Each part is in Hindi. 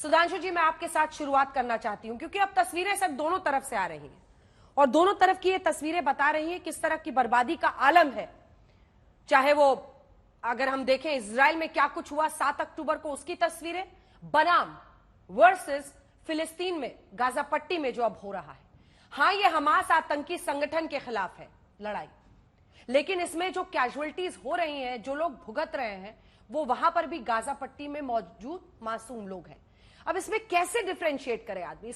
सुधांशु जी, मैं आपके साथ शुरुआत करना चाहती हूं क्योंकि अब तस्वीरें सब दोनों तरफ से आ रही हैं और दोनों तरफ की ये तस्वीरें बता रही हैं किस तरह की बर्बादी का आलम है। चाहे वो अगर हम देखें इजराइल में क्या कुछ हुआ 7 अक्टूबर को, उसकी तस्वीरें, बनाम वर्सेस फिलिस्तीन में गाजा पट्टी में जो अब हो रहा है। हां, ये हमास आतंकी संगठन के खिलाफ है लड़ाई, लेकिन इसमें जो कैजुअलिटीज हो रही हैं, जो लोग भुगत रहे हैं, वो वहां पर भी गाजा पट्टी में मौजूद मासूम लोग हैं। अब इसमें कैसे डिफरेंशिएट करे आदमी,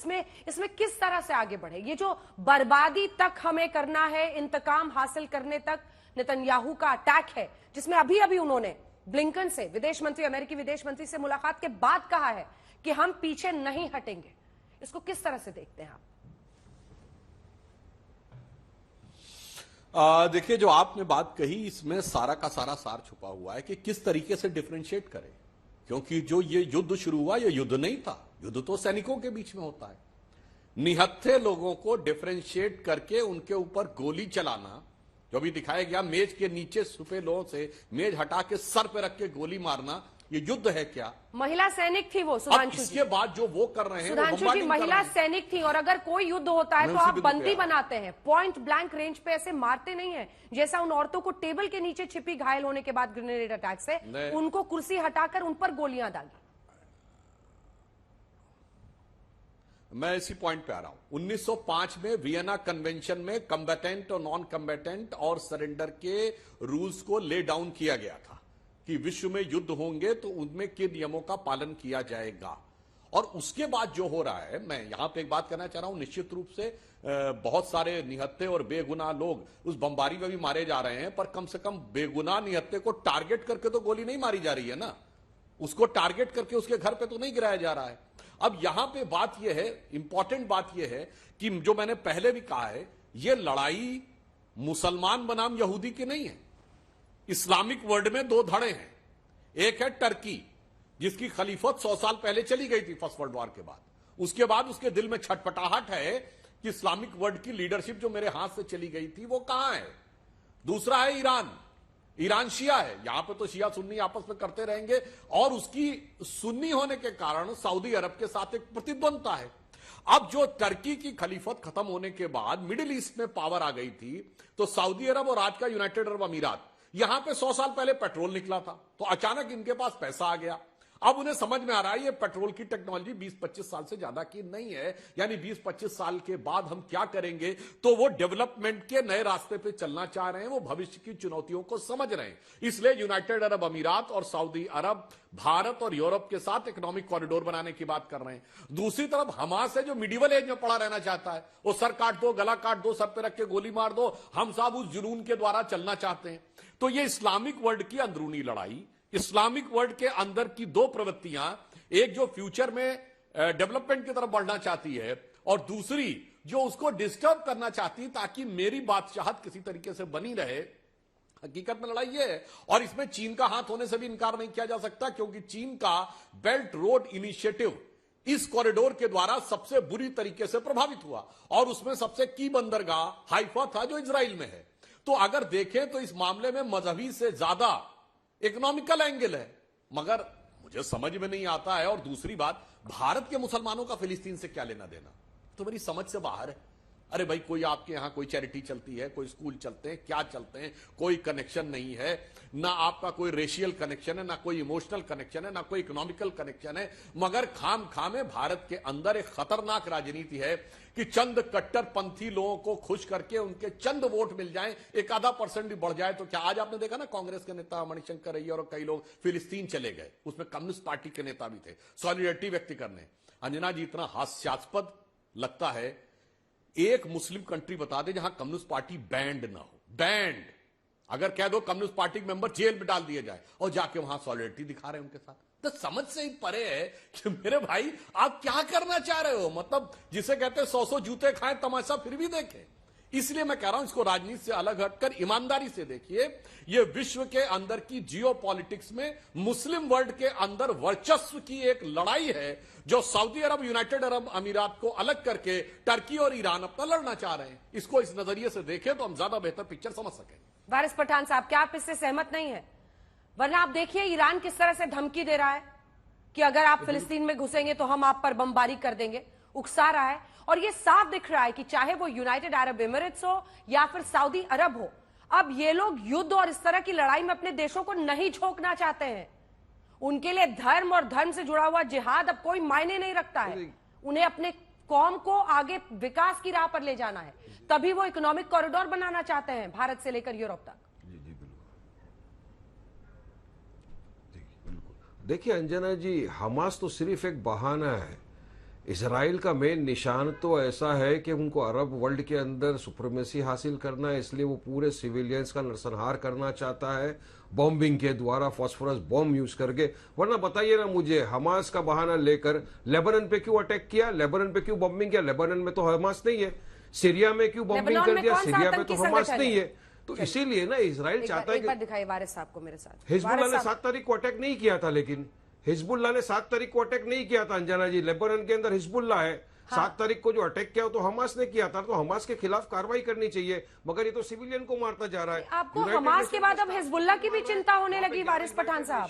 इसमें किस तरह से आगे बढ़े? ये जो बर्बादी तक हमें करना है, इंतकाम हासिल करने तक नेतन्याहू का अटैक है, जिसमें अभी अभी उन्होंने ब्लिंकन से, विदेश मंत्री, अमेरिकी विदेश मंत्री से मुलाकात के बाद कहा है कि हम पीछे नहीं हटेंगे। इसको किस तरह से देखते हैं आप? देखिए, जो आपने बात कही इसमें सारा का सारा सार छुपा हुआ है कि किस तरीके से डिफरेंशिएट करें, क्योंकि जो ये युद्ध शुरू हुआ ये युद्ध नहीं था। युद्ध तो सैनिकों के बीच में होता है। निहत्थे लोगों को डिफरेंशिएट करके उनके ऊपर गोली चलाना, जो भी दिखाया गया, मेज के नीचे छुपे लोगों से मेज हटा के सर पे रख के गोली मारना, ये युद्ध है क्या? महिला सैनिक थी वो, सुधांशु जी। इसके बाद जो वो कर रहे हैं, सुधांशु जी, महिला सैनिक थी, और अगर कोई युद्ध होता है तो आप बंदी बनाते हैं, पॉइंट ब्लैंक रेंज पे ऐसे मारते नहीं है जैसा उन औरतों को टेबल के नीचे छिपी घायल होने के बाद ग्रेनेड अटैक से उनको कुर्सी हटाकर उन पर गोलियां डाली। मैं इसी पॉइंट पे आ रहा हूं। 1905 में वियना कन्वेंशन में कम्बेटेंट और नॉन कम्बेटेंट और सरेंडर के रूल्स को ले डाउन किया गया था कि विश्व में युद्ध होंगे तो उनमें के नियमों का पालन किया जाएगा। और उसके बाद जो हो रहा है, मैं यहां पे एक बात करना चाह रहा हूं, निश्चित रूप से बहुत सारे निहत्थे और बेगुनाह लोग उस बमबारी में भी मारे जा रहे हैं, पर कम से कम बेगुनाह निहत्थे को टारगेट करके तो गोली नहीं मारी जा रही है ना, उसको टारगेट करके उसके घर पे तो नहीं गिराया जा रहा है। अब यहां पे बात यह है, इंपॉर्टेंट बात यह है कि जो मैंने पहले भी कहा है, यह लड़ाई मुसलमान बनाम यहूदी की नहीं है। इस्लामिक वर्ल्ड में दो धड़े हैं। एक है टर्की, जिसकी खलीफत 100 साल पहले चली गई थी फर्स्ट वर्ल्ड वॉर के बाद। उसके बाद उसके दिल में छटपटाहट है कि इस्लामिक वर्ल्ड की लीडरशिप जो मेरे हाथ से चली गई थी वो कहां है। दूसरा है ईरान। ईरान शिया है, यहां पे तो शिया सुन्नी आपस में करते रहेंगे, और उसकी सुन्नी होने के कारण सऊदी अरब के साथ एक प्रतिद्वंदता है। अब जो टर्की की खलीफत खत्म होने के बाद मिडिल ईस्ट में पावर आ गई थी, तो सऊदी अरब और आज का यूनाइटेड अरब अमीरात, यहां पे 100 साल पहले पेट्रोल निकला था, तो अचानक इनके पास पैसा आ गया। अब उन्हें समझ में आ रहा है ये पेट्रोल की टेक्नोलॉजी 20-25 साल से ज्यादा की नहीं है, यानी 20-25 साल के बाद हम क्या करेंगे, तो वो डेवलपमेंट के नए रास्ते पे चलना चाह रहे हैं, वो भविष्य की चुनौतियों को समझ रहे हैं। इसलिए यूनाइटेड अरब अमीरात और सऊदी अरब भारत और यूरोप के साथ इकोनॉमिक कॉरिडोर बनाने की बात कर रहे हैं। दूसरी तरफ हमास है, जो मिडिवल एज में पड़ा रहना चाहता है, वो सर काट दो, गला काट दो, सर पे रख के गोली मार दो, हम सब उस जुनून के द्वारा चलना चाहते हैं। तो ये इस्लामिक वर्ल्ड की अंदरूनी लड़ाई, इस्लामिक वर्ल्ड के अंदर की दो प्रवृत्तियां, एक जो फ्यूचर में डेवलपमेंट की तरफ बढ़ना चाहती है, और दूसरी जो उसको डिस्टर्ब करना चाहती है ताकि मेरी बादशाहत किसी तरीके से बनी रहे। हकीकत में लड़ाई ये है, और इसमें चीन का हाथ होने से भी इनकार नहीं किया जा सकता, क्योंकि चीन का बेल्ट रोड इनिशिएटिव इस कॉरिडोर के द्वारा सबसे बुरी तरीके से प्रभावित हुआ, और उसमें सबसे की बंदरगाह हाइफा था जो इजराइल में है। तो अगर देखें तो इस मामले में मजहबी से ज्यादा इकोनॉमिकल एंगल है, मगर मुझे समझ में नहीं आता है। और दूसरी बात, भारत के मुसलमानों का फिलिस्तीन से क्या लेना देना, तो मेरी समझ से बाहर है। अरे भाई, कोई आपके यहां कोई चैरिटी चलती है, कोई स्कूल चलते हैं, क्या चलते हैं, कोई कनेक्शन नहीं है, ना आपका कोई रेशियल कनेक्शन है, ना कोई इमोशनल कनेक्शन है, ना कोई इकोनॉमिकल कनेक्शन है, मगर खाम खामे भारत के अंदर एक खतरनाक राजनीति है कि चंद कट्टरपंथी लोगों को खुश करके उनके चंद वोट मिल जाएं, 1-आधा% भी बढ़ जाए तो क्या। आज आपने देखा ना, कांग्रेस के नेता मणिशंकर अय्यर और कई लोग फिलिस्तीन चले गए, उसमें कम्युनिस्ट पार्टी के नेता भी थे सॉलिडरिटी व्यक्त करने। अंजना जी, इतना हास्यास्पद लगता है, एक मुस्लिम कंट्री बता दे जहां कम्युनिस्ट पार्टी बैंड ना हो। बैंड अगर कह दो कम्युनिस्ट पार्टी के मेंबर जेल में डाल दिए जाए, और जाके वहां सॉलिडरिटी दिखा रहे हैं उनके साथ, तो समझ से ही परे है कि मेरे भाई आप क्या करना चाह रहे हो। मतलब जिसे कहते हैं 100 जूते खाएं तमाशा फिर भी देखें। इसलिए मैं कह रहा हूं, इसको राजनीति से अलग हटकर ईमानदारी से देखिए। यह विश्व के अंदर की जियो पॉलिटिक्स में मुस्लिम वर्ल्ड के अंदर वर्चस्व की एक लड़ाई है, जो सऊदी अरब, यूनाइटेड अरब अमीरात को अलग करके टर्की और ईरान अपना लड़ना चाह रहे हैं। इसको इस नजरिए से देखें तो हम ज्यादा बेहतर पिक्चर समझ सकें। वारिस पठान साहब, क्या आप इससे सहमत नहीं है? वरना आप देखिए ईरान किस तरह से धमकी दे रहा है कि अगर आप फिलिस्तीन में घुसेंगे तो हम आप पर बमबारी कर देंगे, उकसा रहा है। और ये साफ दिख रहा है कि चाहे वो यूनाइटेड अरब एमिरेट्स हो या फिर सऊदी अरब हो, अब ये लोग युद्ध और इस तरह की लड़ाई में अपने देशों को नहीं झोंकना चाहते हैं। उनके लिए धर्म और धर्म से जुड़ा हुआ जिहाद अब कोई मायने नहीं रखता है। उन्हें अपने कौम को आगे विकास की राह पर ले जाना है, तभी वो इकोनॉमिक कॉरिडोर बनाना चाहते हैं भारत से लेकर यूरोप तक। जी जी बिल्कुल, जी बिल्कुल। देखिए अंजना जी, हमास तो सिर्फ एक बहाना है। इसराइल का मेन निशान तो ऐसा है कि उनको अरब वर्ल्ड के अंदर सुप्रीमेसी हासिल करना है, इसलिए वो पूरे सिविलियंस का नरसंहार करना चाहता है बॉम्बिंग के द्वारा, फास्फोरस बॉम्ब यूज करके। वरना बताइए ना मुझे, हमास का बहाना लेकर लेबनान पे क्यों अटैक किया, लेबनान पे क्यों बॉम्बिंग किया? लेबनान में तो हमास नहीं है। सीरिया में क्यों बॉम्बिंग कर दिया? सीरिया में तो हमास नहीं है। तो इसीलिए ना इसराइल चाहता है एक बार दिखाइए वारिस साहब को मेरे साथ। हिजबुल्लाह ने 7 तारीख को अटैक नहीं किया था, लेकिन हिजबुल्लाह ने 7 तारीख को अटैक नहीं किया था अंजना जी। लेबनान के अंदर हिजबुल्लाह है। 7 तारीख को जो अटैक किया तो हमास ने किया था, तो हमास के खिलाफ कार्रवाई करनी चाहिए, मगर ये तो सिविलियन को मारता जा रहा है। आपको हमास के बाद अब हिजबुल्लाह की भी चिंता होने लगी वारिस पठान साहब।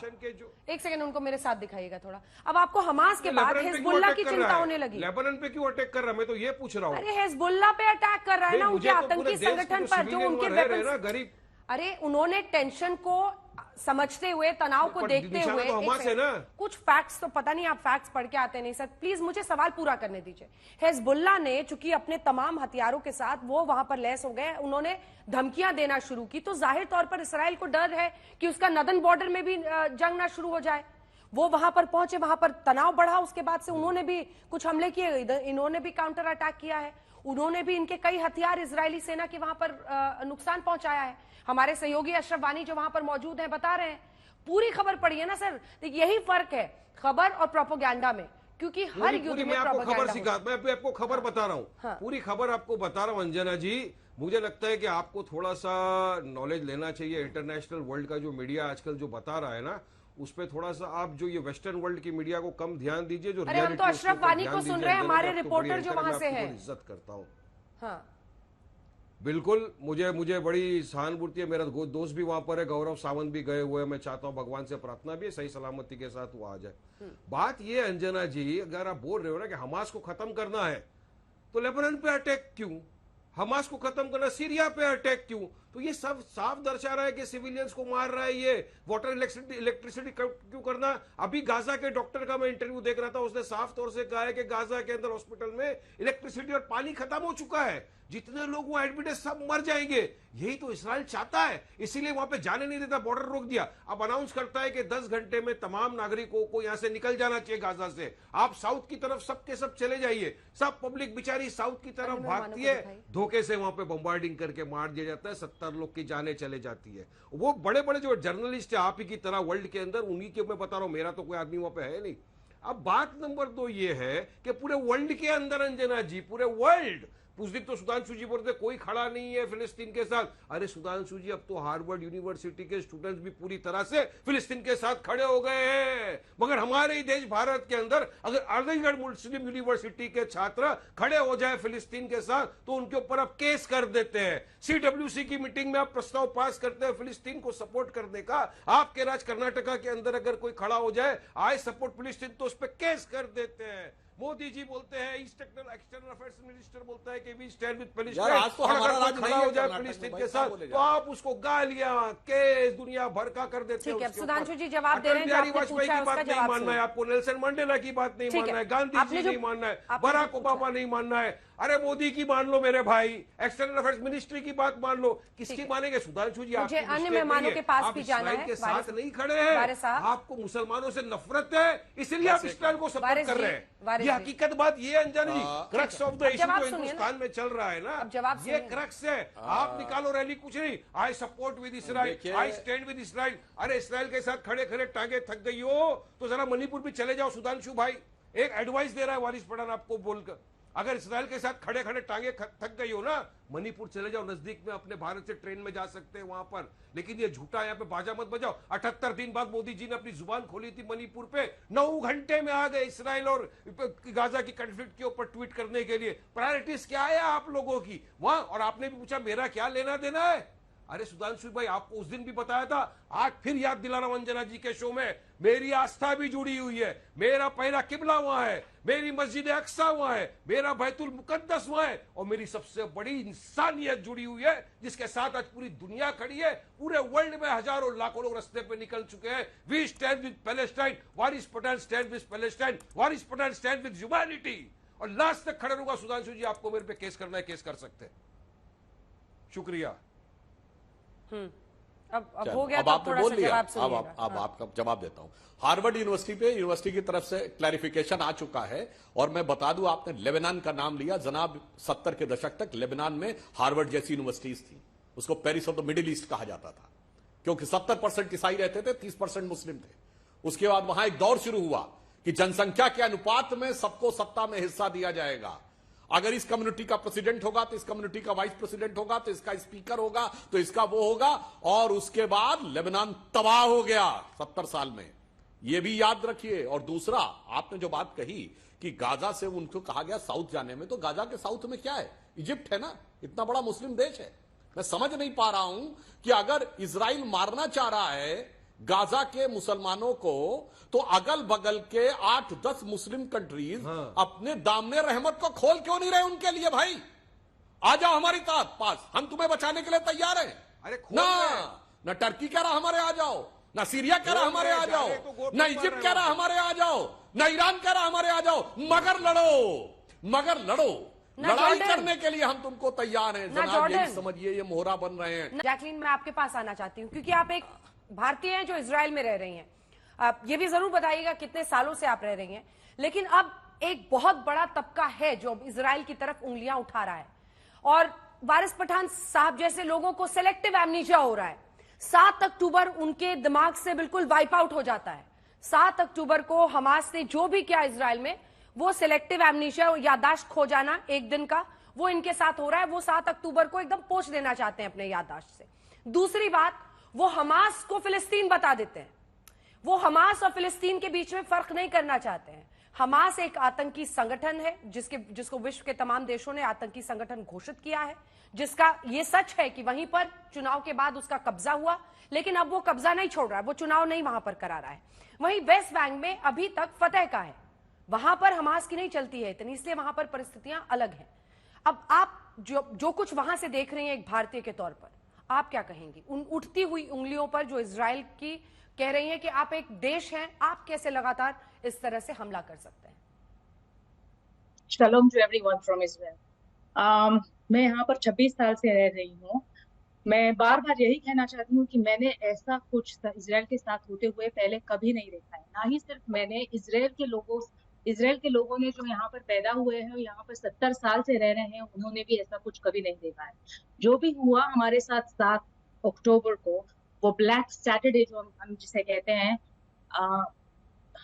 एक सेकंड उनको मेरे साथ दिखाइएगा थोड़ा। अब आपको हमास के बाद हिजबुल्लाह की चिंता होने लगी। लेबनान पे क्यों अटैक कर रहा है, मैं तो ये पूछ रहा हूँ। अरे हिजबुल्लाह पे अटैक कर रहा है ना, उनके आतंकी संगठन पर जो उनके वेपन्स। गरीब, अरे उन्होंने टेंशन को समझते हुए, तनाव को देखते हुए तो हमास है ना। कुछ फैक्ट्स, तो पता नहीं आप फैक्ट्स पढ़ के आते नहीं सर, प्लीज मुझे सवाल पूरा करने दीजिए। हिजबुल्लाह ने चूंकि अपने तमाम हथियारों के साथ वो वहां पर लैस हो गए, उन्होंने धमकियां देना शुरू की, तो जाहिर तौर पर इसराइल को डर है कि उसका नदन बॉर्डर में भी जंग ना शुरू हो जाए। वो वहां पर पहुंचे, वहां पर तनाव बढ़ा, उसके बाद से उन्होंने भी कुछ हमले किए, इन्होंने भी काउंटर अटैक किया है, उन्होंने भी इनके कई हथियार इजरायली सेना के वहां पर नुकसान पहुंचाया है। हमारे सहयोगी अशरफ वानी जो वहां पर मौजूद हैं बता रहे हैं। पूरी खबर पढ़िए ना सर, यही फर्क है खबर और प्रोपोगंडा में, क्योंकि हर युद्ध में मैं आपको खबर प्रोपोगंडा सिखा, मैं अभी आपको खबर बता रहा हूँ। हाँ। पूरी खबर आपको बता रहा हूँ अंजना जी। मुझे लगता है कि आपको थोड़ा सा नॉलेज लेना चाहिए। इंटरनेशनल वर्ल्ड का जो मीडिया आजकल जो बता रहा है ना, उस पर थोड़ा सा आप जो ये वेस्टर्न वर्ल्ड की मीडिया को कम ध्यान दीजिए। जो अरे हम तो अशरफ वानी को सुन रहे हैं, हमारे रिपोर्टर जो वहां से हैं। इज्जत करता हूँ। हाँ बिल्कुल, मुझे बड़ी सहानुभूति है। मेरा दोस्त भी वहां पर है, गौरव सावंत भी गए हुए हैं। मैं चाहता हूं, भगवान से प्रार्थना भी है, सही सलामती के साथ वो आ जाए। बात ये अंजना जी, अगर आप बोल रहे हो ना कि हमास को खत्म करना है, तो लेबनान पे अटैक क्यों? हमास को खत्म करना, सीरिया पे अटैक क्यों? तो ये सब साफ दर्शा रहा है कि सिविलियंस को मार रहा है। ये वाटर इलेक्ट्रिसिटी क्यों करना? अभी गाजा के डॉक्टर का मैं इंटरव्यू देख रहा था, उसने साफ तौर से कहा है कि गाजा के अंदर हॉस्पिटल में इलेक्ट्रिसिटी और पानी खत्म हो चुका है, जितने लोग वहां एडमिट है सब मर जाएंगे। यही तो इसराइल चाहता है, इसीलिए वहां पे जाने नहीं देता, बॉर्डर रोक दिया। अब अनाउंस करता है कि 10 घंटे में तमाम नागरिकों को यहां से निकल जाना चाहिए गाजा से। आप साउथ की तरफ सबके सब चले जाइए। सब पब्लिक बेचारी साउथ की तरफ भागती है, धोखे से वहां पे बम्बार्डिंग करके मार दिया जाता है, 70 लोग की जाने चले जाती है। वो बड़े बड़े जो जर्नलिस्ट है आप ही की तरह वर्ल्ड के अंदर, उन्हीं के मैं बता रहा हूं, मेरा तो कोई आदमी वहां पे है नहीं। अब बात नंबर 2 ये है कि पूरे वर्ल्ड के अंदर अंजना जी, पूरे वर्ल्ड, उस दिन तो सुधांशु जी बोलते कोई खड़ा नहीं है फिलिस्तीन के साथ। अरे सुधांशु जी, अब तो हार्वर्ड यूनिवर्सिटी के स्टूडेंट्स भी पूरी तरह से फिलिस्तीन के साथ खड़े हो गए हैं। मगर हमारे ही देश भारत के अंदर अगर अलीगढ़ मुस्लिम यूनिवर्सिटी के छात्र खड़े हो जाए फिलिस्तीन के साथ, तो उनके ऊपर अब केस कर देते हैं। CWC की मीटिंग में आप प्रस्ताव पास करते हैं फिलिस्तीन को सपोर्ट करने का। आपके राज्य कर्नाटका के अंदर अगर कोई खड़ा हो जाए, आई सपोर्ट फिलिस्तीन, तो उस पर केस कर देते हैं। मोदी जी बोलते हैं, एक्सटर्नल अफेयर्स मिनिस्टर बोलता है कि वी स्टैंड विद फिलिस्तीन। आज तो हमारा राज्य खड़ा हो जाए फिलिस्तीन के साथ, तो आप उसको गालियां, केस, दुनिया भर का कर देते हैं। ठीक है, सुधांशु जी जवाब दे रहे हैं, बिहारी वाजपेयी की बात नहीं मानना है आपको, नेल्सन मंडेला की बात नहीं मानना है, गांधी जी नहीं मानना है, बराक ओबामा नहीं मानना है। अरे मोदी की मान लो मेरे भाई, एक्सटर्नल अफेयर्स मिनिस्ट्री की बात मान लो, किसकी मानेंगे? सुधांशु जी, मुझे अन्य मेहमानों के पास भी जाना है। के साथ नहीं खड़े हैं, आपको मुसलमानों से नफरत है, इसलिए आप इसराइल को सपोर्ट कर रहे हैं। ये हकीकत बात ये अंजना जी, क्रक्स ऑफ द इशू जो हिंदुस्तान में चल रहा है ना, ये क्रक्स है। आप निकालो रैली, कुछ नहीं, I support with Israel, I stand with Israel. अरे इसराइल के साथ खड़े खड़े टांगे थक गई हो तो जरा मणिपुर भी चले जाओ। सुधांशु भाई एक एडवाइस दे रहा है वारिस पठान आपको बोलकर, अगर इसराइल के साथ खड़े खड़े टांगे थक गई हो ना, मणिपुर चले जाओ, नजदीक में अपने भारत से ट्रेन में जा सकते हैं वहां पर। लेकिन ये झूठा यहाँ पे बाजा मत बजाओ। 78 दिन बाद मोदी जी ने अपनी जुबान खोली थी मणिपुर पे, 9 घंटे में आ गए इसराइल और गाजा की कॉन्फ्लिक्ट के ऊपर ट्वीट करने के लिए। प्रायोरिटीज क्या है आप लोगों की वहां? और आपने भी पूछा मेरा क्या लेना देना है? अरे सुधांशु भाई, आपको उस दिन भी बताया था, आज फिर याद दिला रहा हूं अंजना जी के शो में, मेरी आस्था भी जुड़ी हुई है, मेरा पहला किबला वहां है, मेरी मस्जिद अक्सा वहां है, मेरा बैतुल मुकद्दस वहां है, और मेरी सबसे बड़ी इंसानियत जुड़ी हुई है, जिसके साथ आज पूरी दुनिया खड़ी है। पूरे वर्ल्ड में हजारों लाखों लोग रास्ते पे निकल चुके हैं। We stand with Palestine, Waris Pathan stand with Palestine, Waris Pathan stand with humanity. और लास्ट तक खड़े रहूंगा। सुधांशु जी, आपको मेरे पे केस करना है, केस कर सकते हैं। शुक्रिया। अब हो गया, अब तो आपने थोड़ा बोल सा लिया, जवाब अब सुनिएगा। आपका जवाब देता हूं। हार्वर्ड यूनिवर्सिटी की तरफ से क्लैरिफिकेशन आ चुका है। और मैं बता दूं, आपने लेबनान का नाम लिया, जनाब 70 के दशक तक लेबनान में हार्वर्ड जैसी यूनिवर्सिटीज थी। उसको Paris of the middle east कहा जाता था, क्योंकि 70% ईसाई रहते थे, 30% मुस्लिम थे। उसके बाद वहां एक दौर शुरू हुआ कि जनसंख्या के अनुपात में सबको सत्ता में हिस्सा दिया जाएगा। अगर इस कम्युनिटी का प्रेसिडेंट होगा तो इस कम्युनिटी का वाइस प्रेसिडेंट होगा, तो इसका स्पीकर होगा, तो इसका वो होगा। और उसके बाद लेबनान तबाह हो गया 70 साल में, ये भी याद रखिए। और दूसरा, आपने जो बात कही कि गाजा से उनको कहा गया साउथ जाने में, तो गाजा के साउथ में क्या है? इजिप्ट है ना, इतना बड़ा मुस्लिम देश है। मैं समझ नहीं पा रहा हूं कि अगर इजराइल मारना चाह रहा है गाजा के मुसलमानों को, तो अगल बगल के 8-10 मुस्लिम कंट्रीज अपने दामने रहमत को खोल क्यों नहीं रहे उनके लिए? भाई आ जाओ हमारी पास, हम तुम्हें बचाने के लिए तैयार हैं। अरे ना टर्की कह रहा हमारे आ जाओ, ना सीरिया कह रहा हमारे आ जाओ, ना इजिप्ट कह रहा हमारे आ जाओ, ना ईरान कह रहा हमारे आ जाओ, मगर लड़ो। लड़ाई करने के लिए हम तुमको तैयार हैं। जनाब, यही समझिए, ये मोहरा बन रहे हैं। जैकलीन, मैं आपके पास आना चाहती हूँ, क्योंकि आप एक भारतीय हैं जो इजराइल में रह रही हैं। आप ये भी जरूर बताइएगा कितने सालों से आप रह रही हैं। लेकिन अब एक बहुत बड़ा तबका है जो इजराइल की तरफ उंगलियां उठा रहा है, और वारिस पठान साहब जैसे लोगों को सिलेक्टिव एमनीशिया हो रहा है। 7 अक्टूबर उनके दिमाग से बिल्कुल वाइप आउट हो जाता है। 7 अक्टूबर को हमास ने जो भी किया इजराइल में, वो सिलेक्टिव एमनीशिया, यादाश्त खो जाना एक दिन का, वो इनके साथ हो रहा है। वो 7 अक्टूबर को एकदम पोंछ देना चाहते हैं अपने यादाश्त से। दूसरी बात, वो हमास को फिलिस्तीन बता देते हैं। वो हमास और फिलिस्तीन के बीच में फर्क नहीं करना चाहते हैं। हमास एक आतंकी संगठन है जिसको विश्व के तमाम देशों ने आतंकी संगठन घोषित किया है, जिसका ये सच है कि वहीं पर चुनाव के बाद उसका कब्जा हुआ, लेकिन अब वो कब्जा नहीं छोड़ रहा है, वो चुनाव नहीं वहां पर करा रहा है। वहीं वेस्ट बैंक में अभी तक फतेह का है, वहां पर हमास की नहीं चलती है इतनी, इसलिए वहां पर परिस्थितियां अलग हैं। अब आप जो कुछ वहां से देख रहे हैं एक भारतीय के तौर पर, आप क्या कहेंगी उन उठती हुई उंगलियों पर जो इजराइल की कह रही हैं कि आप एक देश हैं, आप कैसे लगातार इस तरह से हमला कर सकते हैं? Shalom to everyone from Israel. मैं यहाँ पर 26 साल से रह रही हूँ। मैं बार बार यही कहना चाहती हूँ कि मैंने ऐसा कुछ इजराइल के साथ होते हुए पहले कभी नहीं देखा है। ना ही सिर्फ मैंने, इजराइल के लोगों ने जो यहाँ पर पैदा हुए हैं, यहाँ पर 70 साल से रह रहे हैं, उन्होंने भी ऐसा कुछ कभी नहीं देखा है। जो भी हुआ हमारे साथ 7 अक्टूबर को, वो ब्लैक सैटरडे जो हम जिसे कहते हैं,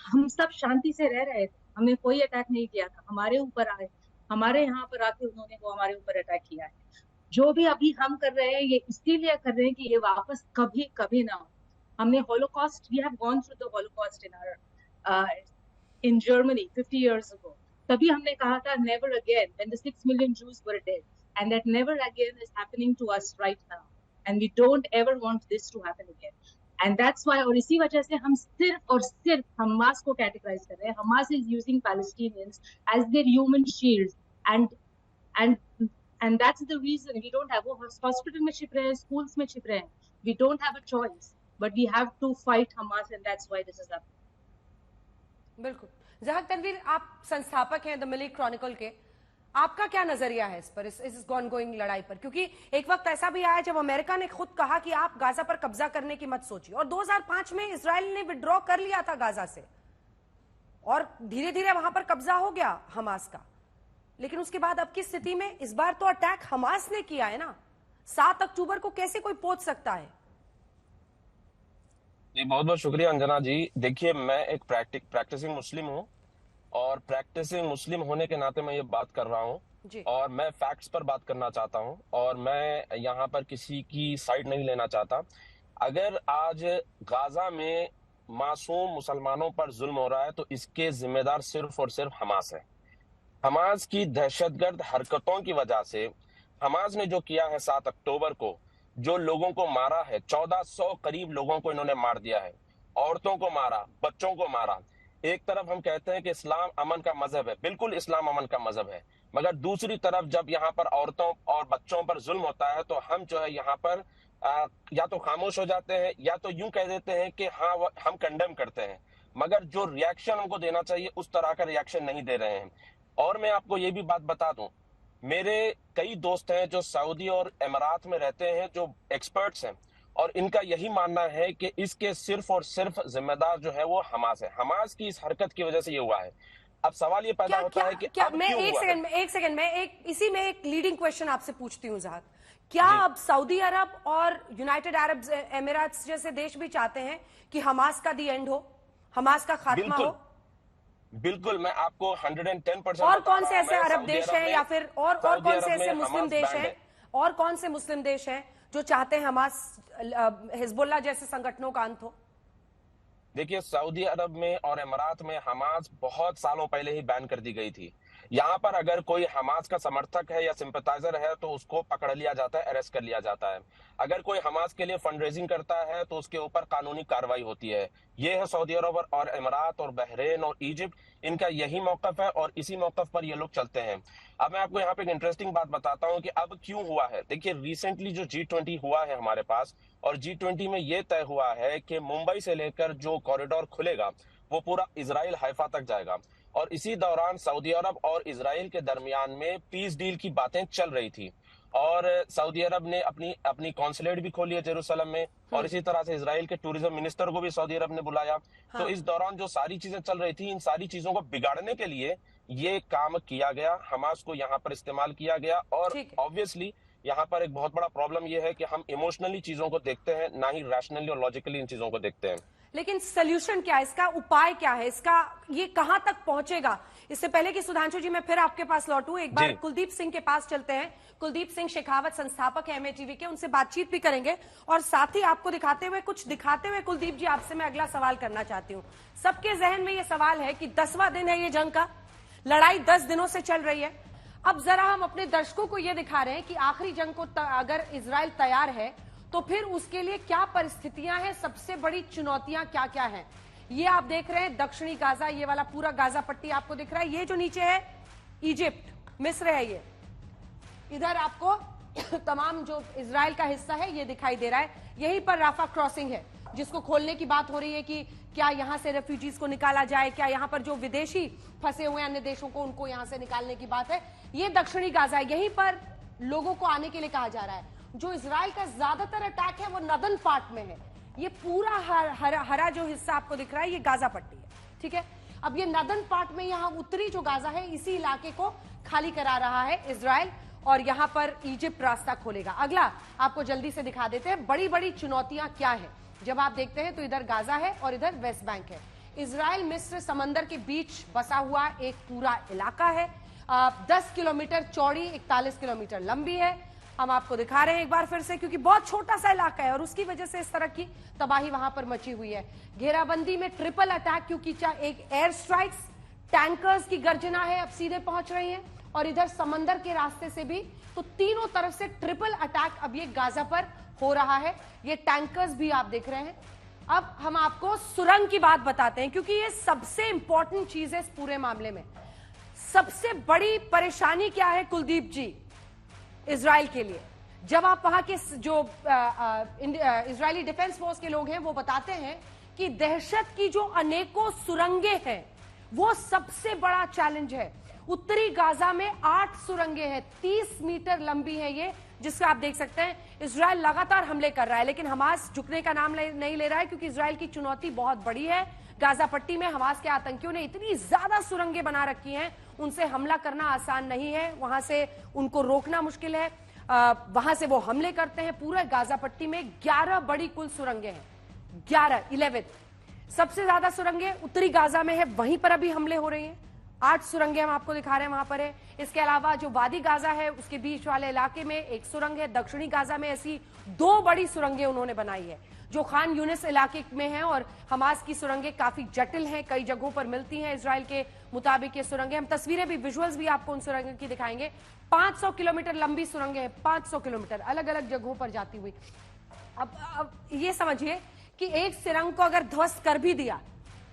हम सब शांति से रह रहे थे, हमने कोई अटैक नहीं किया था। हमारे ऊपर आए, हमारे यहाँ पर आके उन्होंने वो हमारे ऊपर अटैक किया है। जो भी अभी हम कर रहे हैं, ये इसीलिए कर रहे हैं कि ये वापस कभी ना हो। हमने Holocaust, we have gone through the Holocaust in Germany 50 years ago. तभी हमने कहा था never again, when the 6 million Jews were dead, and that never again is happening to us right now, and we don't ever want this to happen again. And that's why, और इसी वजह से हम सिर्फ और सिर्फ हमास को कैटेगराइज कर रहे हैं। Hamas is using Palestinians as their human shields, and that's the reason we don't have, वो hospital में छिप रहे हैं, schools में छिप रहे हैं, we don't have a choice, but we have to fight Hamas, and that's why this is happening. बिल्कुल। जहाक तनवीर, आप संस्थापक हैं द मिली क्रॉनिकल के, आपका क्या नजरिया है इस पर, इस ऑनगोइंग लड़ाई पर? क्योंकि एक वक्त ऐसा भी आया जब अमेरिका ने खुद कहा कि आप गाजा पर कब्जा करने की मत सोचिए, और 2005 में इजराइल ने विड्रॉ कर लिया था गाजा से, और धीरे धीरे वहां पर कब्जा हो गया हमास का। लेकिन उसके बाद अब की स्थिति में इस बार तो अटैक हमास ने किया है ना। 7 अक्टूबर को कैसे कोई पहुंच सकता है? जी, बहुत बहुत शुक्रिया अंजना जी। देखिए, मैं एक प्रैक्टिसिंग मुस्लिम हूँ, और प्रैक्टिसिंग मुस्लिम होने के नाते मैं ये बात कर रहा हूँ, और मैं फैक्ट्स पर बात करना चाहता हूँ, और मैं यहाँ पर किसी की साइड नहीं लेना चाहता। अगर आज गाजा में मासूम मुसलमानों पर जुल्म हो रहा है, तो इसके जिम्मेदार सिर्फ और सिर्फ हमास है। हमास की दहशतगर्द हरकतों की वजह से हमास ने जो किया है 7 अक्टूबर को, जो लोगों को मारा है, 1400 करीब लोगों को इन्होंने मार दिया है, औरतों को मारा, बच्चों को मारा। एक तरफ हम कहते हैं कि इस्लाम अमन का मजहब है, बिल्कुल इस्लाम अमन का मजहब है, मगर दूसरी तरफ जब यहाँ पर औरतों और बच्चों पर जुल्म होता है तो हम जो है यहाँ पर या तो खामोश हो जाते हैं या तो यूं कह देते हैं कि हाँ हम कंडेम करते हैं, मगर जो रिएक्शन हमको देना चाहिए उस तरह का रिएक्शन नहीं दे रहे हैं। और मैं आपको ये भी बात बता दूं, मेरे कई दोस्त हैं जो सऊदी और इमारात में रहते हैं जो एक्सपर्ट्स हैं, और इनका यही मानना है कि इसके सिर्फ और सिर्फ जिम्मेदार जो है वो हमास है। हमास की इस हरकत की वजह से ये हुआ है। अब सवाल ये पैदा होता है कि अब मैं क्यों एक हुआ सेकंड में इसी में एक लीडिंग क्वेश्चन आपसे पूछती हूँ जहाद, क्या अब सऊदी अरब और यूनाइटेड अरब एमिरेट्स जैसे देश भी चाहते हैं कि हमास का दी एंड हो, हमास का खात्मा हो? बिल्कुल, मैं आपको 110% और कौन से ऐसे अरब देश हैं या फिर और कौन से ऐसे मुस्लिम देश हैं, और कौन से मुस्लिम देश हैं जो चाहते हैं हमास हिजबुल्लाह जैसे संगठनों का अंत हो? देखिए, सऊदी अरब में और इमारात में हमास बहुत सालों पहले ही बैन कर दी गई थी। यहाँ पर अगर कोई हमास का समर्थक है या सिंपैथाइजर है तो उसको पकड़ लिया जाता है, अरेस्ट कर लिया जाता है। अगर कोई हमास के लिए फंड रेजिंग करता है तो उसके ऊपर कानूनी कार्रवाई होती है। ये है सऊदी अरब और इमारात और बहरीन और इजिप्ट, इनका यही मौकफ है और इसी मौकफ पर ये लोग चलते हैं। अब मैं आपको यहाँ पे एक इंटरेस्टिंग बात बताता हूँ कि अब क्यों हुआ है। देखिए, रिसेंटली जो G20 हुआ है हमारे पास, और G20 में ये तय हुआ है कि मुंबई से लेकर जो कॉरिडोर खुलेगा वो पूरा इजराइल हाइफा तक जाएगा, और इसी दौरान सऊदी अरब और इजराइल के दरमियान में पीस डील की बातें चल रही थी, और सऊदी अरब ने अपनी कॉन्सुलेट भी खोली है जेरूसलम में, और इसी तरह से इजराइल के टूरिज्म मिनिस्टर को भी सऊदी अरब ने बुलाया। तो इस दौरान जो सारी चीजें चल रही थी, इन सारी चीजों को बिगाड़ने के लिए ये काम किया गया, हमास को यहाँ पर इस्तेमाल किया गया। और ऑब्वियसली यहाँ पर एक बहुत बड़ा प्रॉब्लम यह है कि हम इमोशनली चीजों को देखते हैं, ना ही रैशनली और लॉजिकली इन चीजों को देखते हैं। लेकिन सोल्यूशन क्या है, इसका उपाय क्या है, इसका ये कहां तक पहुंचेगा? इससे पहले कि सुधांशु जी मैं फिर आपके पास लौटूं, एक बार कुलदीप सिंह के पास चलते हैं। कुलदीप सिंह शेखावत संस्थापक है MATV के, उनसे बातचीत भी करेंगे और साथ ही आपको दिखाते हुए कुलदीप जी आपसे मैं अगला सवाल करना चाहती हूं। सबके जहन में ये सवाल है कि 10वां दिन है ये जंग का, लड़ाई 10 दिनों से चल रही है। अब जरा हम अपने दर्शकों को यह दिखा रहे हैं कि आखिरी जंग को अगर इजराइल तैयार है तो फिर उसके लिए क्या परिस्थितियां हैं, सबसे बड़ी चुनौतियां क्या क्या हैं। ये आप देख रहे हैं दक्षिणी गाजा, ये वाला पूरा गाजा पट्टी आपको दिख रहा है। ये जो नीचे है इजिप्ट, मिस्र है, ये इधर आपको तमाम जो इजराइल का हिस्सा है ये दिखाई दे रहा है। यहीं पर राफा क्रॉसिंग है जिसको खोलने की बात हो रही है कि क्या यहां से रेफ्यूजीज को निकाला जाए, क्या यहां पर जो विदेशी फंसे हुए अन्य देशों को उनको यहां से निकालने की बात है। ये दक्षिणी गाजा है, यहीं पर लोगों को आने के लिए कहा जा रहा है। जो इजराइल का ज्यादातर अटैक है वो नदन पार्ट में है। ये पूरा हरा जो हिस्सा आपको दिख रहा है ये गाजा पट्टी है, ठीक है। अब ये नदन पार्ट में यहाँ उत्तरी जो गाजा है इसी इलाके को खाली करा रहा है इजराइल, और यहां पर इजिप्ट रास्ता खोलेगा। अगला आपको जल्दी से दिखा देते हैं बड़ी बड़ी चुनौतियां क्या है। जब आप देखते हैं तो इधर गाजा है और इधर वेस्ट बैंक है। इजराइल मिस्र समंदर के बीच बसा हुआ एक पूरा इलाका है। 10 किलोमीटर चौड़ी, 41 किलोमीटर लंबी है। हम आपको दिखा रहे हैं एक बार फिर से, क्योंकि बहुत छोटा सा इलाका है और उसकी वजह से इस तरह की तबाही वहां पर मची हुई है। घेराबंदी में ट्रिपल अटैक, क्योंकि एक एयर स्ट्राइक्स, टैंकर्स की गर्जना है, अब सीधे पहुंच रही हैं, और इधर समंदर के रास्ते से भी। तो तीनों तरफ से ट्रिपल अटैक अब ये गाजा पर हो रहा है। ये टैंकर्स भी आप देख रहे हैं। अब हम आपको सुरंग की बात बताते हैं, क्योंकि ये सबसे इंपॉर्टेंट चीज है इस पूरे मामले में। सबसे बड़ी परेशानी क्या है कुलदीप जी इजराइल के लिए? जब आप वहां के जो इजरायली डिफेंस फोर्स के लोग हैं वो बताते हैं कि दहशत की जो अनेकों सुरंगें हैं वो सबसे बड़ा चैलेंज है। उत्तरी गाजा में 8 सुरंगें हैं, 30 मीटर लंबी है ये, जिसका आप देख सकते हैं। इजराइल लगातार हमले कर रहा है, लेकिन हमास झुकने का नाम नहीं ले रहा है, क्योंकि इजराइल की चुनौती बहुत बड़ी है। गाजा पट्टी में हमास के आतंकियों ने इतनी ज्यादा सुरंगें बना रखी हैं, उनसे हमला करना आसान नहीं है, वहां से उनको रोकना मुश्किल है। वहां से वो हमले करते हैं। पूरे गाजा पट्टी में 11 बड़ी कुल सुरंगें हैं, 11 सबसे ज्यादा सुरंगें उत्तरी गाजा में है, वहीं पर अभी हमले हो रहे हैं। 8 सुरंगें हम आपको दिखा रहे हैं वहां पर है। इसके अलावा जो वादी गाजा है उसके बीच वाले इलाके में एक सुरंग है। दक्षिणी गाजा में ऐसी 2 बड़ी सुरंगें उन्होंने बनाई है जो खान यूनिस इलाके में है। और हमास की सुरंगें काफी जटिल हैं, कई जगहों पर मिलती हैं इजराइल के मुताबिक ये सुरंगें। हम तस्वीरें भी, विजुअल्स भी आपको उन सुरंगों की दिखाएंगे। 500 किलोमीटर लंबी सुरंगें हैं, 500 किलोमीटर अलग अलग जगहों पर जाती हुई। अब ये समझिए कि एक सुरंग को अगर ध्वस्त कर भी दिया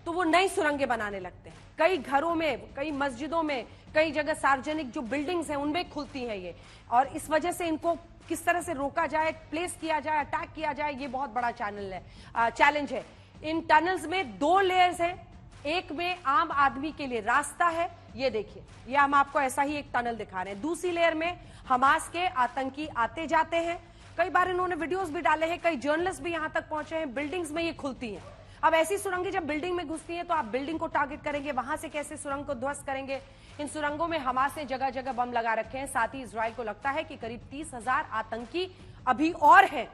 तो वो नई सुरंगें बनाने लगते हैं। कई घरों में, कई मस्जिदों में, कई जगह सार्वजनिक जो बिल्डिंग्स हैं उनमें खुलती हैं ये। और इस वजह से इनको किस तरह से रोका जाए, प्लेस किया जाए, अटैक किया जाए, ये बहुत बड़ा चैलेंज है। इन टनल्स में 2 लेयर्स हैं। एक में आम आदमी के लिए रास्ता है, ये देखिए, ये हम आपको ऐसा ही एक टनल दिखा रहे हैं। दूसरी लेयर में हमास के आतंकी आते जाते हैं। कई बार इन्होंने वीडियोस भी डाले हैं, कई जर्नलिस्ट भी यहां तक पहुंचे हैं। बिल्डिंग्स में ये खुलती हैं। अब ऐसी सुरंगें जब बिल्डिंग में घुसती हैं तो आप बिल्डिंग को टारगेट करेंगे, वहां से कैसे सुरंग को ध्वस्त करेंगे। इन सुरंगों में हमास ने जगह जगह बम लगा रखे हैं। साथ ही इजराइल को लगता है कि करीब 30,000 आतंकी अभी और हैं।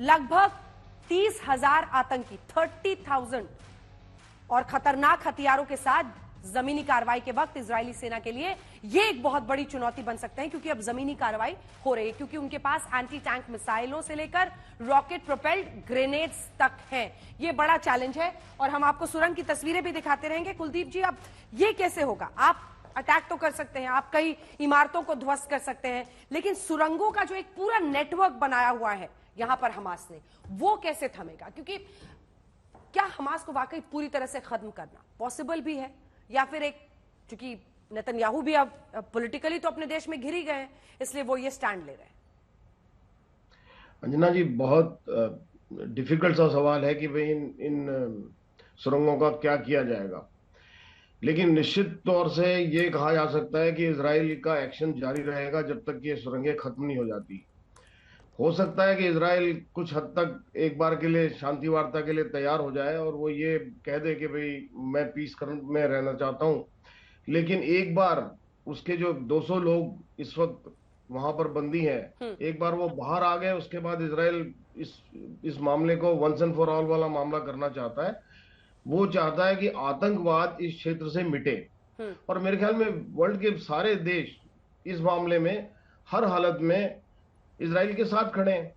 लगभग 30,000 आतंकी, 30,000, और खतरनाक हथियारों के साथ जमीनी कार्रवाई के वक्त इजरायली सेना के लिए ये एक बहुत बड़ी चुनौती बन सकते हैं, क्योंकि अब जमीनी कार्रवाई हो रही है, क्योंकि उनके पास एंटी टैंक मिसाइलों से लेकर रॉकेट प्रोपेल्ड ग्रेनेड्स तक हैं। ये बड़ा चैलेंज है। और हम आपको सुरंग की तस्वीरें भी दिखाते रहेंगे। कुलदीप जी, अब ये कैसे होगा? आप अटैक तो कर सकते हैं, आप कई इमारतों को ध्वस्त कर सकते हैं, लेकिन सुरंगों का जो एक पूरा नेटवर्क बनाया हुआ है यहां पर हमास ने, वो कैसे थमेगा? क्योंकि क्या हमास को वाकई पूरी तरह से खत्म करना पॉसिबल भी है, या फिर एक, क्योंकि नेतन्याहू भी अब पॉलिटिकली तो अपने देश में घिर ही गए हैं, इसलिए वो ये स्टैंड ले रहे हैं? अंजना जी, बहुत डिफिकल्ट सा सवाल है कि भाई इन सुरंगों का क्या किया जाएगा। लेकिन निश्चित तौर से ये कहा जा सकता है कि इजराइल का एक्शन जारी रहेगा जब तक ये सुरंगें खत्म नहीं हो जाती। हो सकता है कि इजराइल कुछ हद तक एक बार के लिए शांति वार्ता के लिए तैयार हो जाए और वो ये कह दे कि भाई मैं पीस में रहना चाहता हूं, लेकिन एक बार उसके जो 200 लोग इस वक्त वहां पर बंदी हैं, एक बार वो बाहर आ गए, उसके बाद इजराइल इस मामले को वंस एंड फॉर ऑल वाला मामला करना चाहता है। वो चाहता है कि आतंकवाद इस क्षेत्र से मिटे। और मेरे ख्याल में वर्ल्ड के सारे देश इस मामले में हर हालत में इजराइल के साथ खड़े हैं,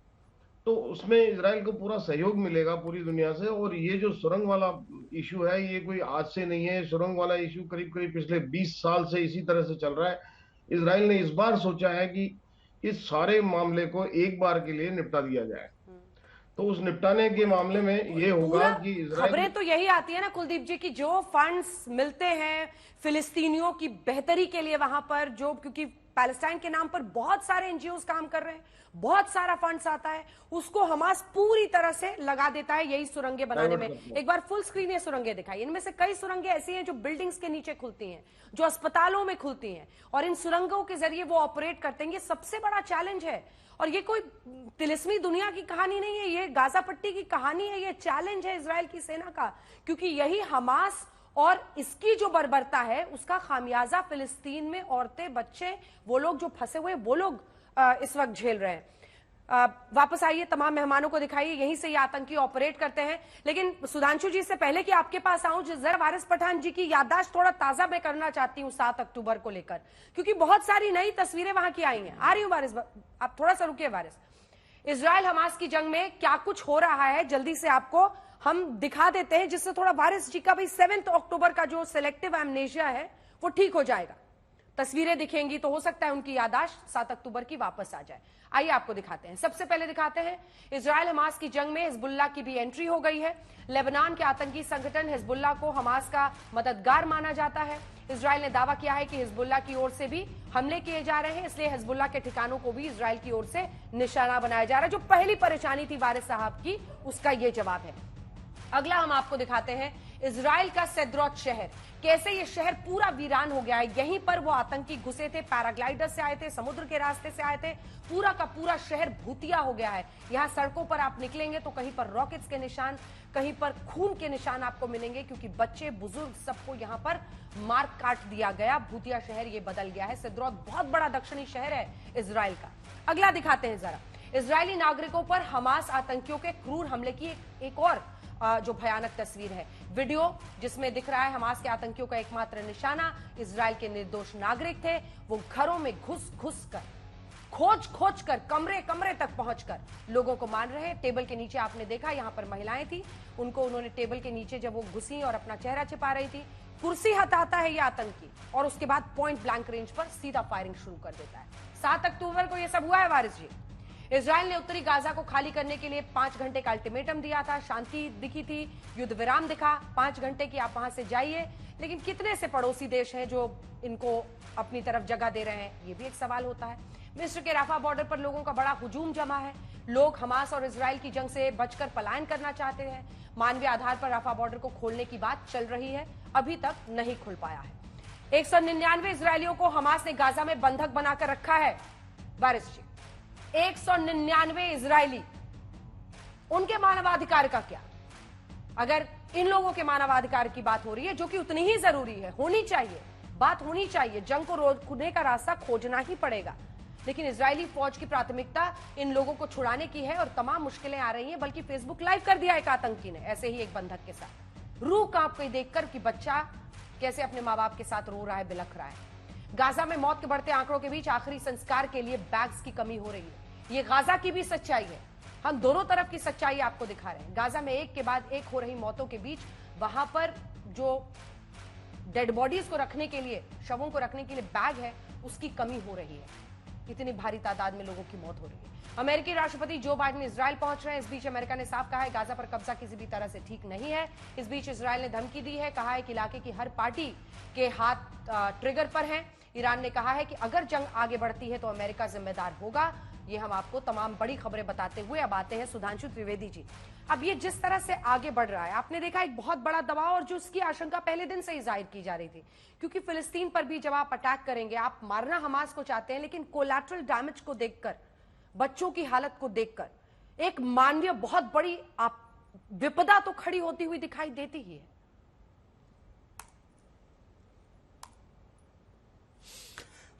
तो उसमें इजराइल को पूरा सहयोग मिलेगा पूरी दुनिया से। और ये जो सुरंग वाला इशू है, ये कोई आज से नहीं है। सुरंग वाला इशू करीब करीब पिछले 20 साल से इसी तरह से चल रहा है। इजराइल ने इस बार सोचा है कि इस सारे मामले को एक बार के लिए निपटा दिया जाए। तो उस निपटाने के मामले में ये होगा कि खबरें तो यही आती है ना कुलदीप जी, की जो फंड्स मिलते हैं फिलिस्तीनियों की बेहतरी के लिए वहां पर, जो क्योंकि पैलेस्टाइन के नाम पर बहुत सारे एनजीओज काम कर रहे हैं, बहुत सारा फंड्स आता है, उसको हमास पूरी तरह से लगा देता है यही सुरंगें बनाने में। एक बार फुल स्क्रीन ये सुरंगें दिखाई। इनमें से कई सुरंगें ऐसी हैं जो बिल्डिंग्स के नीचे खुलती हैं, जो अस्पतालों में खुलती हैं, और इन सुरंगों के जरिए वो ऑपरेट करते हैं। ये सबसे बड़ा चैलेंज है, और ये कोई तिलिस्मी दुनिया की कहानी नहीं है, ये गाजा पट्टी की कहानी है। ये चैलेंज है इजराइल की सेना का, क्योंकि यही हमास और इसकी जो बर्बरता है उसका खामियाजा फिलिस्तीन में औरतें, बच्चे, वो लोग जो फंसे हुए, वो लोग इस वक्त झेल रहे हैं। वापस आइए, तमाम मेहमानों को दिखाइए, यहीं से ये आतंकी ऑपरेट करते हैं। लेकिन सुधांशु जी से पहले कि आपके पास आऊं, जरा वारिस पठान जी की याददाश्त थोड़ा ताजा मैं करना चाहती हूं 7 अक्टूबर को लेकर, क्योंकि बहुत सारी नई तस्वीरें वहां की आई हैं। आ रही हूं वारिस, आप थोड़ा सा रुकिए वारिस। इजराइल हमास की जंग में क्या कुछ हो रहा है जल्दी से आपको हम दिखा देते हैं, जिससे थोड़ा वारिस जी का भी 7 अक्टूबर का जो सिलेक्टिव एमनेशिया है वो ठीक हो जाएगा। तस्वीरें दिखेंगी तो हो सकता है उनकी याददाश्त 7 अक्टूबर की वापस आ जाए। आइए आपको दिखाते हैं। सबसे पहले दिखाते हैं इजराइल हमास की जंग में हिजबुल्लाह की भी एंट्री हो गई है। लेबनान के आतंकी संगठन हिजबुल्लाह को हमास का मददगार माना जाता है। इजराइल ने दावा किया है कि हिजबुल्लाह की ओर से भी हमले किए जा रहे हैं, इसलिए हिजबुल्लाह के ठिकानों को भी इजराइल की ओर से निशाना बनाया जा रहा है। जो पहली परेशानी थी वारिस साहब की, उसका यह जवाब है। अगला हम आपको दिखाते हैं इजराइल का सेद्रोत शहर, कैसे ये शहर पूरा वीरान हो गया है। यहीं पर वो आतंकी घुसे थे, पैराग्लाइडर से आए थे, समुद्र के रास्ते से आए थे, पूरा का पूरा शहर भूतिया हो गया है। यहां सड़कों पर आप निकलेंगे तो कहीं पर रॉकेट्स के निशान, कहीं पर खून के निशान आपको मिलेंगे, क्योंकि बच्चे, बुजुर्ग, सबको यहां पर मार काट दिया गया। भूतिया शहर ये बदल गया है। सेद्रोत बहुत बड़ा दक्षिणी शहर है इजराइल का। अगला दिखाते हैं जरा, इजरायली नागरिकों पर हमास आतंकियों के क्रूर हमले की एक और जो भयानक तस्वीर है। वीडियो जिसमें दिख रहा है हमास के आतंकियों का एकमात्र निशाना इजराइल के निर्दोष नागरिक थे। वो घरों में घुस घुस कर, खोज खोज कर, कमरे कमरे तक पहुंचकर लोगों को मार रहे हैं। टेबल के नीचे आपने देखा यहां पर महिलाएं थी, उनको उन्होंने टेबल के नीचे जब वो घुसी और अपना चेहरा छिपा रही थी, कुर्सी हटाता है ये आतंकी और उसके बाद पॉइंट ब्लैंक रेंज पर सीधा फायरिंग शुरू कर देता है। 7 अक्टूबर को यह सब हुआ है वारिस जी। इजराइल ने उत्तरी गाजा को खाली करने के लिए 5 घंटे का अल्टीमेटम दिया था। शांति दिखी थी, युद्ध विराम दिखा, 5 घंटे की आप वहां से जाइए। लेकिन कितने से पड़ोसी देश हैं जो इनको अपनी तरफ जगह दे रहे हैं, ये भी एक सवाल होता है। मिस्र के राफा बॉर्डर पर लोगों का बड़ा हुजूम जमा है। लोग हमास और इजराइल की जंग से बचकर पलायन करना चाहते हैं। मानवीय आधार पर राफा बॉर्डर को खोलने की बात चल रही है, अभी तक नहीं खुल पाया है। 199 इजरायलियों को हमास ने गाजा में बंधक बनाकर रखा है। वारिस जी, 199 इजरायली, उनके मानवाधिकार का क्या? अगर इन लोगों के मानवाधिकार की बात हो रही है, जो कि उतनी ही जरूरी है, होनी चाहिए, बात होनी चाहिए, जंग को रोकने का रास्ता खोजना ही पड़ेगा। लेकिन इजरायली फौज की प्राथमिकता इन लोगों को छुड़ाने की है और तमाम मुश्किलें आ रही हैं। बल्कि फेसबुक लाइव कर दिया एक आतंकी ने ऐसे ही एक बंधक के साथ, रूह कांप गई देखकर कि बच्चा कैसे अपने माँ बाप के साथ रो रहा है, बिलख रहा है। गाजा में मौत के बढ़ते आंकड़ों के बीच आखिरी संस्कार के लिए बैग्स की कमी हो रही है। ये गाजा की भी सच्चाई है। हम दोनों तरफ की सच्चाई आपको दिखा रहे हैं। गाजा में एक के बाद एक हो रही मौतों के बीच वहां पर जो डेड बॉडीज को रखने के लिए, शवों को रखने के लिए बैग है, उसकी कमी हो रही है। इतनी भारी तादाद में लोगों की मौत हो रही है। अमेरिकी राष्ट्रपति जो बाइडेन इजराइल पहुंच रहे हैं। इस बीच अमेरिका ने साफ कहा है गाजा पर कब्जा किसी भी तरह से ठीक नहीं है। इस बीच इजराइल ने धमकी दी है, कहा है कि इलाके की हर पार्टी के हाथ ट्रिगर पर हैं। ईरान ने कहा है कि अगर जंग आगे बढ़ती है तो अमेरिका जिम्मेदार होगा। ये हम आपको तमाम बड़ी खबरें बताते हुए अब आते हैं सुधांशु त्रिवेदी जी। अब ये जिस तरह से आगे बढ़ रहा है, आपने देखा एक बहुत बड़ा दबाव और जो उसकी आशंका पहले दिन से ही जाहिर की जा रही थी, क्योंकि फिलिस्तीन पर भी जब आप अटैक करेंगे, आप मारना हमास को चाहते हैं, लेकिन कोलैटरल डैमेज को देखकर, बच्चों की हालत को देखकर एक मानवीय बहुत बड़ी आप विपदा तो खड़ी होती हुई दिखाई देती ही है।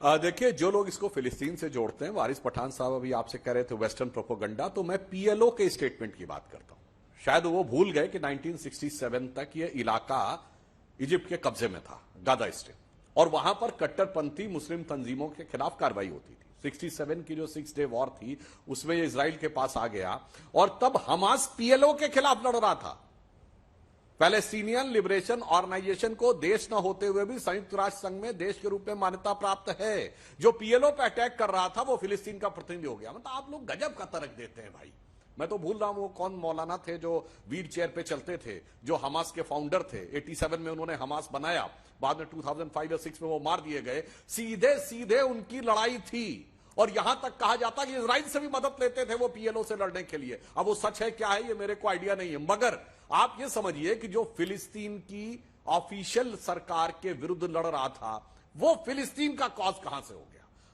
देखिए, जो लोग इसको फिलिस्तीन से जोड़ते हैं, वारिस पठान साहब अभी आपसे कह रहे थे वेस्टर्न प्रोपोगंडा, तो मैं पीएलओ के स्टेटमेंट की बात करता हूं। शायद वो भूल गए कि 1967 तक ये इलाका इजिप्ट के कब्जे में था, गाजा स्ट्रिप, और वहां पर कट्टरपंथी मुस्लिम तंजीमों के खिलाफ कार्रवाई होती थी। 67 की जो 6 डे वॉर थी, उसमें ये इजराइल के पास आ गया और तब हमास पीएलओ के खिलाफ लड़ रहा था। पैलेस्टीनियन लिबरेशन ऑर्गेनाइजेशन को देश न होते हुए भी संयुक्त राष्ट्र संघ में देश के रूप में मान्यता प्राप्त है। जो पीएलओ पे अटैक कर रहा था वो फिलिस्तीन का प्रतिनिधि हो गया। मतलब आप लोग गजब का तर्क देते हैं भाई। मैं तो भूल रहा हूं वो कौन मौलाना थे जो व्हील चेयर पे चलते थे, जो हमास के फाउंडर थे। 87 में उन्होंने हमास बनाया, बाद में 2005 या 6 में वो मार दिए गए। सीधे सीधे उनकी लड़ाई थी और यहां तक कहा जाता कि इजराइल से भी मदद लेते थे वो पीएलओ से लड़ने के लिए। अब वो सच है क्या है ये मेरे को आइडिया नहीं है, मगर आप ये समझिए कि जो फिलिस्तीन की ऑफिशियल सरकार के विरुद्ध लड़ रहा था वो फिलिस्तीन का कॉज कहां से हो गया।